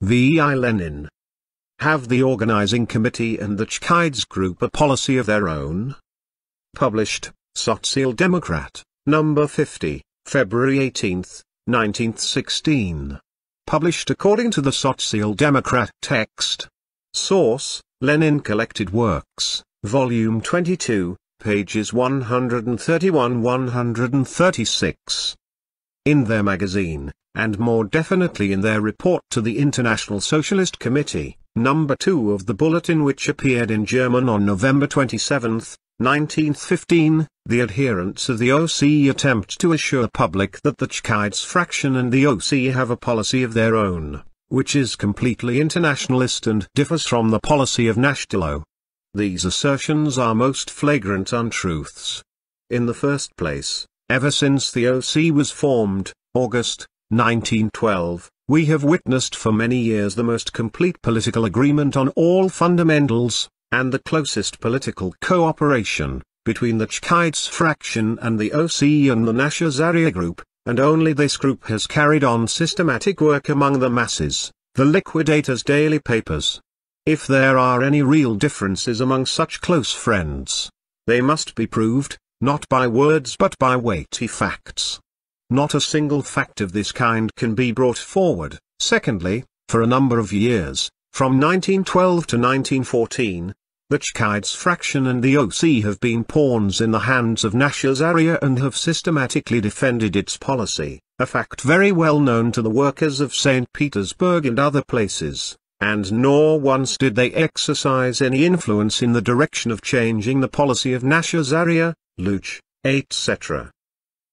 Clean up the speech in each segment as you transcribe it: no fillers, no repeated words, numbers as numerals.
v.I. Lenin. Have the Organizing Committee and the Chkheidze Group a policy of their own? Published, Social Democrat, No. 50, February 18, 1916. Published according to the Social Democrat text. Source, Lenin Collected Works, Volume 22, pages 131-136. In their magazine, and more definitely in their report to the International Socialist Committee, No. 2 of the bulletin which appeared in German on November 27, 1915, the adherents of the OC attempt to assure the public that the Chkheidze fraction and the OC have a policy of their own, which is completely internationalist and differs from the policy of National. These assertions are most flagrant untruths. In the first place, ever since the OC was formed, August, 1912, we have witnessed for many years the most complete political agreement on all fundamentals, and the closest political cooperation, between the Chkheidze fraction and the OC and the Nashazaria group, and only this group has carried on systematic work among the masses, the liquidators' daily papers. If there are any real differences among such close friends, they must be proved, not by words but by weighty facts. Not a single fact of this kind can be brought forward. Secondly, for a number of years, from 1912 to 1914, the Chkheidze fraction and the OC have been pawns in the hands of Nashazaria and have systematically defended its policy, a fact very well known to the workers of St. Petersburg and other places, and nor once did they exercise any influence in the direction of changing the policy of Nashazaria, Luch, etc.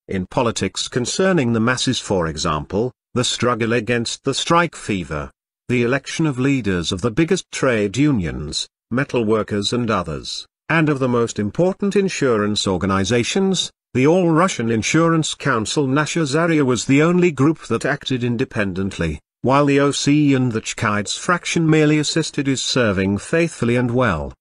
In politics concerning the masses, for example, the struggle against the strike fever, the election of leaders of the biggest trade unions, metal workers and others, and of the most important insurance organizations, the All-Russian Insurance Council, Nashazaria was the only group that acted independently, while the OC and the Chkheidze fraction merely assisted in serving faithfully and well.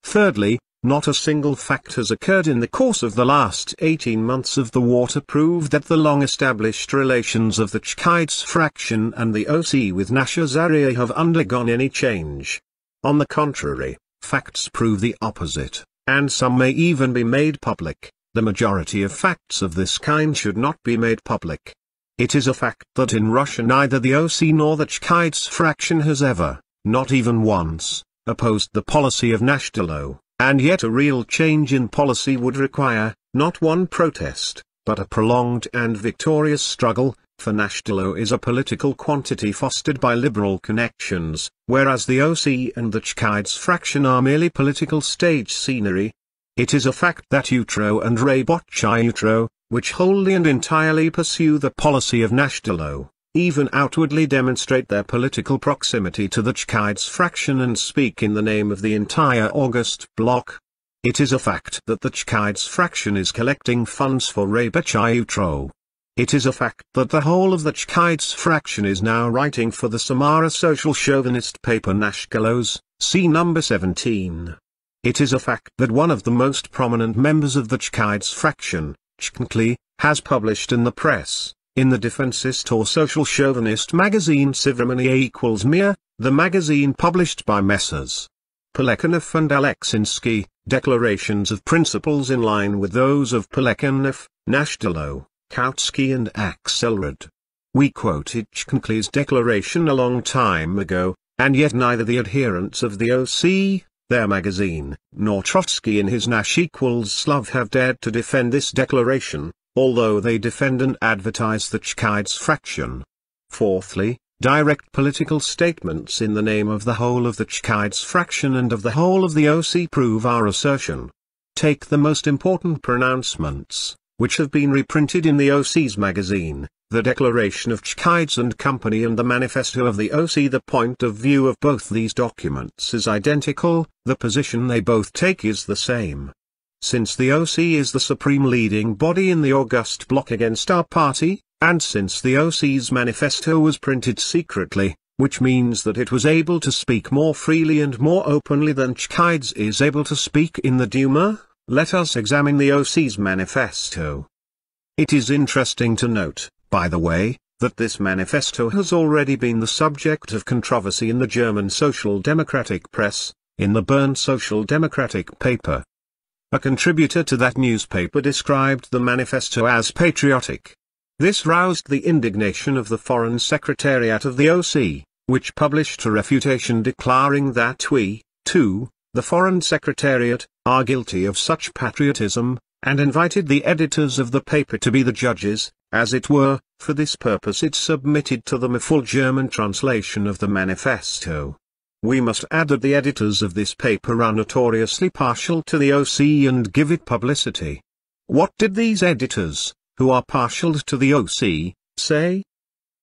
Thirdly, not a single fact has occurred in the course of the last 18 months of the war to prove that the long-established relations of the Chkheidze fraction and the OC with Nashazaria have undergone any change. On the contrary, facts prove the opposite, and some may even be made public. The majority of facts of this kind should not be made public. It is a fact that in Russia neither the OC nor the Chkheidze fraction has ever, not even once, opposed the policy of National. And yet a real change in policy would require, not one protest, but a prolonged and victorious struggle, for National is a political quantity fostered by liberal connections, whereas the OC and the Chkheidze fraction are merely political stage scenery. It is a fact that Utro and Utro, which wholly and entirely pursue the policy of National, even outwardly demonstrate their political proximity to the Chkheidze fraction and speak in the name of the entire August bloc. It is a fact that the Chkheidze fraction is collecting funds for Utro. It is a fact that the whole of the Chkheidze fraction is now writing for the Samara social chauvinist paper Nashkalos, see number 17. It is a fact that one of the most prominent members of the Chkheidze fraction, Chkheidze, has published in the press, in the defensist or social chauvinist magazine Sivramania Mir, the magazine published by Messrs. Plekhanov and Alexinsky, declarations of principles in line with those of Plekhanov, National, Kautsky and Axelrod. We quoted Chkheidze's declaration a long time ago, and yet neither the adherents of the OC, their magazine, nor Trotsky in his Nash Slav have dared to defend this declaration, although they defend and advertise the Chkheidze fraction. Fourthly, direct political statements in the name of the whole of the Chkheidze fraction and of the whole of the OC prove our assertion. Take the most important pronouncements, which have been reprinted in the OC's magazine, the Declaration of Chkheidze and Company and the Manifesto of the OC. The point of view of both these documents is identical, the position they both take is the same. Since the OC is the supreme leading body in the August bloc against our party, and since the OC's manifesto was printed secretly, which means that it was able to speak more freely and more openly than Chkheidze is able to speak in the Duma, let us examine the OC's manifesto. It is interesting to note, by the way, that this manifesto has already been the subject of controversy in the German Social Democratic press, in the Bern Social Democratic paper. A contributor to that newspaper described the manifesto as patriotic. This roused the indignation of the Foreign Secretariat of the OC, which published a refutation declaring that we, too, the Foreign Secretariat, are guilty of such patriotism, and invited the editors of the paper to be the judges, as it were. For this purpose it submitted to them a full German translation of the manifesto. We must add that the editors of this paper are notoriously partial to the OC and give it publicity. What did these editors, who are partial to the OC, say?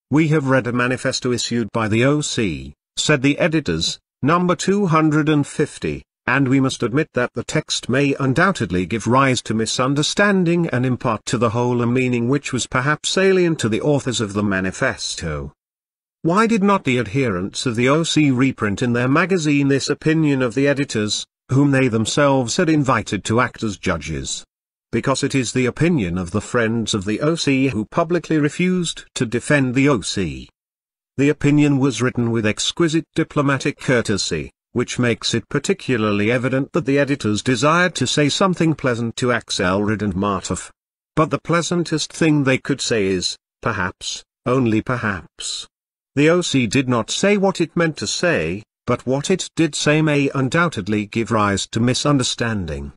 "We have read a manifesto issued by the OC," said the editors, number 250, "and we must admit that the text may undoubtedly give rise to misunderstanding and impart to the whole a meaning which was perhaps alien to the authors of the manifesto." Why did not the adherents of the OC reprint in their magazine this opinion of the editors, whom they themselves had invited to act as judges? Because it is the opinion of the friends of the OC who publicly refused to defend the OC. The opinion was written with exquisite diplomatic courtesy, which makes it particularly evident that the editors desired to say something pleasant to Axelrod and Martov. But the pleasantest thing they could say is, perhaps, only perhaps. The OC did not say what it meant to say, but what it did say may undoubtedly give rise to misunderstanding.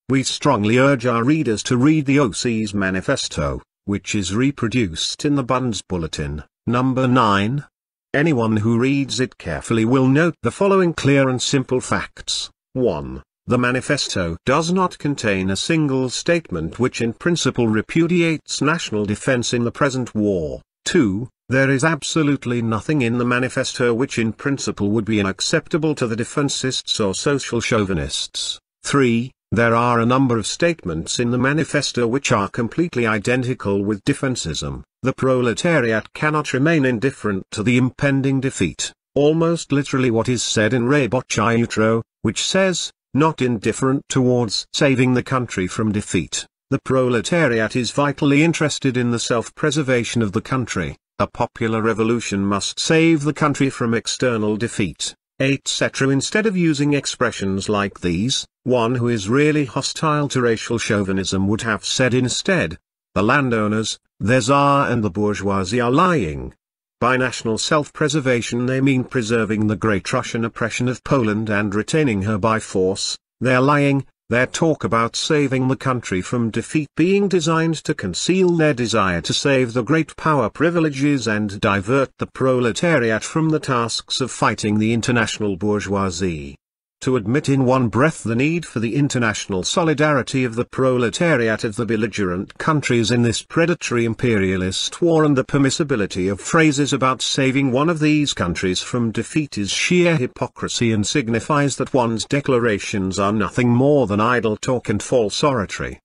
We strongly urge our readers to read the OC's manifesto, which is reproduced in the Bundesbulletin, number 9. Anyone who reads it carefully will note the following clear and simple facts. 1. The manifesto does not contain a single statement which in principle repudiates national defense in the present war. 2. There is absolutely nothing in the manifesto which in principle would be unacceptable to the defensists or social chauvinists. 3. There are a number of statements in the manifesto which are completely identical with defensism. The proletariat cannot remain indifferent to the impending defeat. Almost literally what is said in Rebochai Utro, which says, not indifferent towards saving the country from defeat. The proletariat is vitally interested in the self-preservation of the country. A popular revolution must save the country from external defeat, etc. Instead of using expressions like these, one who is really hostile to racial chauvinism would have said instead, the landowners, their Tsar and the bourgeoisie are lying. By national self-preservation they mean preserving the great Russian oppression of Poland and retaining her by force. They're lying, their talk about saving the country from defeat being designed to conceal their desire to save the great power privileges and divert the proletariat from the tasks of fighting the international bourgeoisie. To admit in one breath the need for the international solidarity of the proletariat of the belligerent countries in this predatory imperialist war and the permissibility of phrases about saving one of these countries from defeat is sheer hypocrisy and signifies that one's declarations are nothing more than idle talk and false oratory.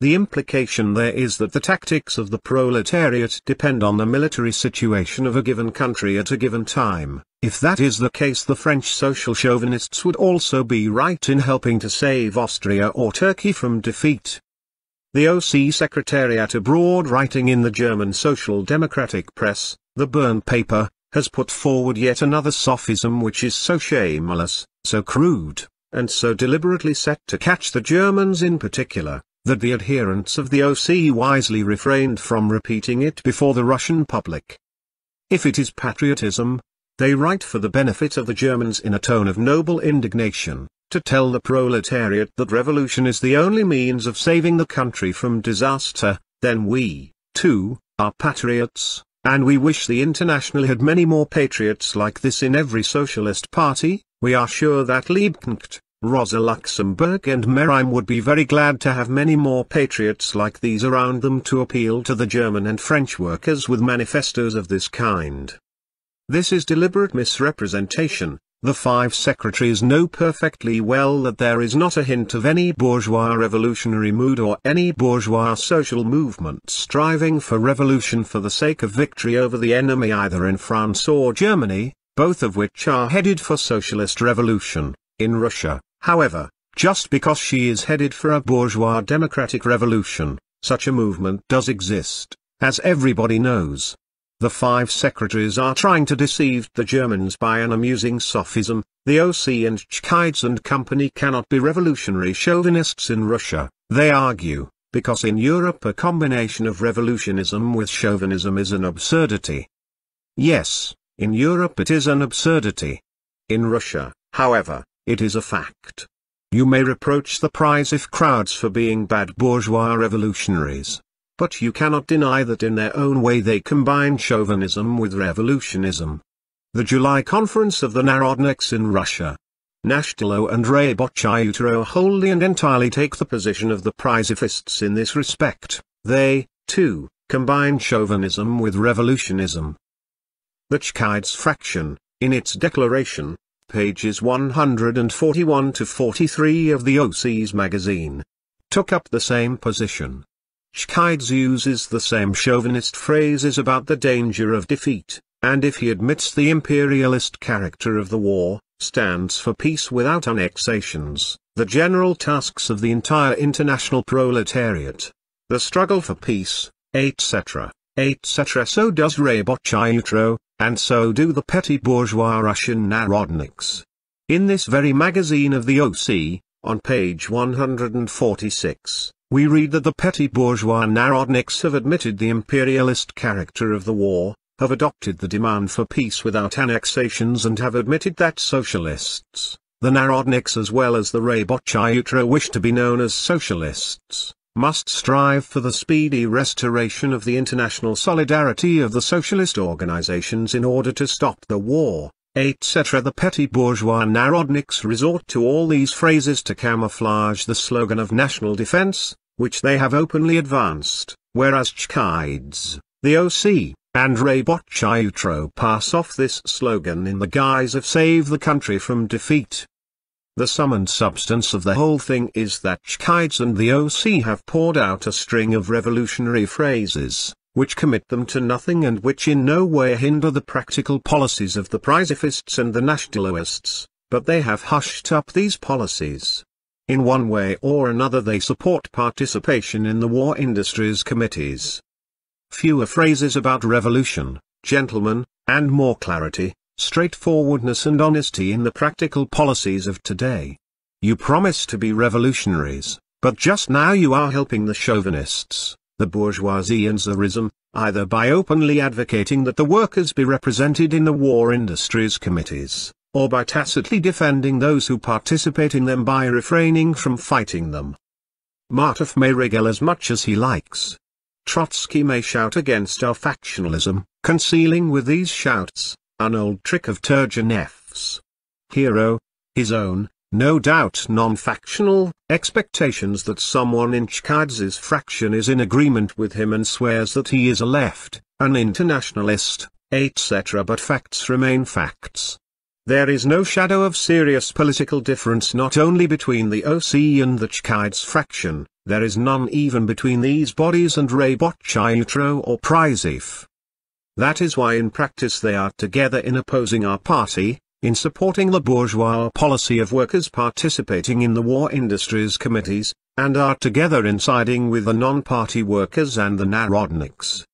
The implication there is that the tactics of the proletariat depend on the military situation of a given country at a given time. If that is the case, the French social chauvinists would also be right in helping to save Austria or Turkey from defeat. The OC Secretariat abroad, writing in the German Social Democratic press, the Bern paper, has put forward yet another sophism which is so shameless, so crude, and so deliberately set to catch the Germans in particular, that the adherents of the OC wisely refrained from repeating it before the Russian public. If it is patriotism, they write for the benefit of the Germans in a tone of noble indignation, to tell the proletariat that revolution is the only means of saving the country from disaster, then we, too, are patriots, and we wish the International had many more patriots like this in every socialist party. We are sure that Liebknecht, Rosa Luxemburg and Merim would be very glad to have many more patriots like these around them to appeal to the German and French workers with manifestos of this kind. This is deliberate misrepresentation. The 5 secretaries know perfectly well that there is not a hint of any bourgeois revolutionary mood or any bourgeois social movement striving for revolution for the sake of victory over the enemy either in France or Germany, both of which are headed for socialist revolution. In Russia, however, just because she is headed for a bourgeois democratic revolution, such a movement does exist, as everybody knows. The 5 secretaries are trying to deceive the Germans by an amusing sophism. The OC and Chkheidze and company cannot be revolutionary chauvinists in Russia, they argue, because in Europe a combination of revolutionism with chauvinism is an absurdity. Yes, in Europe it is an absurdity. In Russia, however, it is a fact. You may reproach the Prozif crowds for being bad bourgeois revolutionaries. But you cannot deny that in their own way they combine chauvinism with revolutionism. The July conference of the Narodniks in Russia. Nashtilo and Rabochye Utro wholly and entirely take the position of the Prozifists in this respect. They, too, combine chauvinism with revolutionism. The Chkheidze fraction, in its declaration, pages 141 to 43 of the OC's magazine, took up the same position. Chkheidze uses the same chauvinist phrases about the danger of defeat, and if he admits the imperialist character of the war, stands for peace without annexations, the general tasks of the entire international proletariat, the struggle for peace, etc., etc. So does Rabochye Utro, and so do the petty bourgeois Russian Narodniks. In this very magazine of the OC, on page 146, we read that the petty bourgeois Narodniks have admitted the imperialist character of the war, have adopted the demand for peace without annexations, and have admitted that socialists, the Narodniks as well as the Rabochye Utro wish to be known as socialists, must strive for the speedy restoration of the international solidarity of the socialist organizations in order to stop the war, etc. The petty bourgeois Narodniks resort to all these phrases to camouflage the slogan of national defense, which they have openly advanced, whereas Chkheidze, the OC, and Rabochye Utro pass off this slogan in the guise of save the country from defeat. The sum and substance of the whole thing is that Chkheidze and the OC have poured out a string of revolutionary phrases, which commit them to nothing and which in no way hinder the practical policies of the Prozifists and the Nationalists, but they have hushed up these policies. In one way or another they support participation in the war industries committees. Fewer phrases about revolution, gentlemen, and more clarity, straightforwardness and honesty in the practical policies of today. You promise to be revolutionaries, but just now you are helping the chauvinists, the bourgeoisie and Tsarism, either by openly advocating that the workers be represented in the war industries committees, or by tacitly defending those who participate in them by refraining from fighting them. Martov may regale as much as he likes. Trotsky may shout against our factionalism, concealing with these shouts an old trick of Turgenev's hero, his own, no doubt non-factional, expectations that someone in Chkheidze's fraction is in agreement with him and swears that he is a left, an internationalist, etc. But facts remain facts. There is no shadow of serious political difference not only between the OC and the Chkheidze fraction, there is none even between these bodies and Rabochye Utro or Prozif. That is why in practice they are together in opposing our party, in supporting the bourgeois policy of workers participating in the war industries committees, and are together in siding with the non-party workers and the Narodniks.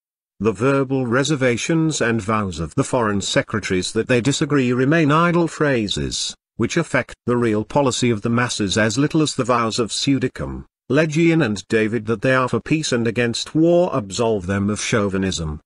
The verbal reservations and vows of the foreign secretaries that they disagree remain idle phrases, which affect the real policy of the masses as little as the vows of Sudicum, Legion and David that they are for peace and against war absolve them of chauvinism.